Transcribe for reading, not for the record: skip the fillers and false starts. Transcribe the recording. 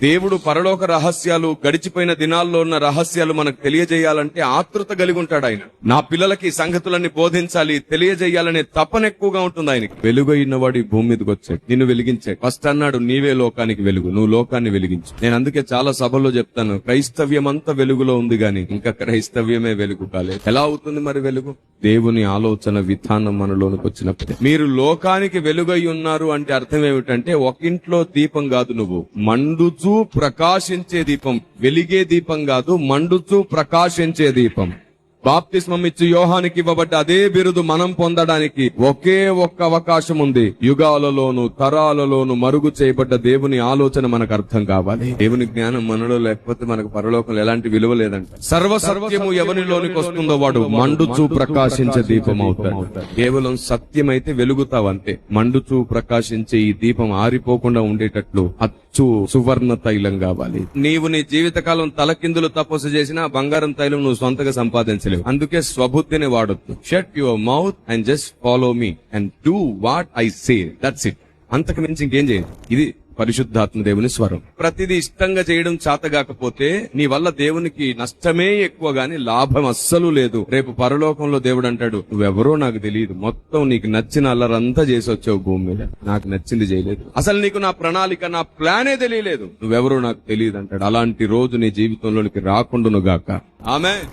దేవుడు పరలోక రహస్యాలు, గడిచిపోయిన దినాల్లో ఉన్న రహస్యాలు మనకు తెలియజేయాలంటే ఆతృత కలిగి ఉంటాడు ఆయన. నా పిల్లలకి ఈ సంగతులన్నీ బోధించాలి, తెలియజేయాలనే తపన ఎక్కువగా ఉంటుంది ఆయనకి. వెలుగు అయినవాడు ఈ భూమి మీదకి వచ్చాడు, నిన్ను వెలిగించాడు. ఫస్ట్ అన్నాడు, నీవే లోకానికి వెలుగు, నువ్వు లోకాన్ని వెలిగించు. నేను అందుకే చాలా సభల్లో చెప్తాను, క్రైస్తవ్యం అంతా వెలుగులో ఉంది గాని ఇంకా క్రైస్తవ్యమే వెలుగు కాలేదు. ఎలా అవుతుంది మరి వెలుగు? దేవుని ఆలోచన విధానం మనలోనికి వచ్చినప్పుడే. మీరు లోకానికి వెలుగై ఉన్నారు అంటే అర్థం ఏమిటంటే, ఒకింట్లో దీపం కాదు, నువ్వు మండుచూ ప్రకాశించే దీపం. వెలిగే దీపం కాదు, మండుచూ ప్రకాశించే దీపం. బాప్తిస్మం ఇచ్చి యోహానికి ఇవ్వబడ్డ అదే బిరుదు మనం పొందడానికి ఒకే ఒక్క అవకాశం ఉంది. యుగాలలోను తరాలలోను మరుగు చేయబడ్డ దేవుని ఆలోచన మనకు అర్థం కావాలి. దేవుని జ్ఞానం మనలో లేకపోతే మనకు పరలోకంలో ఎలాంటి విలువ లేదంట. సర్వసత్యము ఎవరిలోనికి వస్తుందో వాడు మండుచూ ప్రకాశించే దీపం అవుతాడు. కేవలం సత్యమైతే వెలుగుతావంతే. మండుచూ ప్రకాశించే ఈ దీపం ఆరిపోకుండా ఉండేటట్లు అచ్చు సువర్ణ తైలం కావాలి. నీవు నీ జీవితకాలం తలకిందులు తపస్సు చేసినా బంగారం తైలం నువ్వు సొంతగా సంపాదించలేవు. అందుకే స్వబుద్ధిని వాడొద్దు. Shut your mouth and just follow me and do what I say, that's it. అంతకు మించి ఇంకేం చేయదు. ఇది పరిశుద్ధాత్మ దేవుని స్వరం. ప్రతిదీ ఇష్టంగా చేయడం చేతగాకపోతే నీ వల్ల దేవునికి నష్టమే ఎక్కువ గాని లాభం అస్సలు లేదు. రేపు పరలోకంలో దేవుడు అంటాడు, నువ్వెవరో నాకు తెలియదు, మొత్తం నీకు నచ్చిన అల్లరంతా చేసి వచ్చావు భూమి మీద, నాకు నచ్చింది చేయలేదు, అసలు నీకు నా ప్రణాళిక, నా ప్లానే తెలియలేదు, నువ్వెవరో నాకు తెలియదు అంటాడు. అలాంటి రోజు నీ జీవితంలోనికి రాకుండాను గాక. ఆమేన్.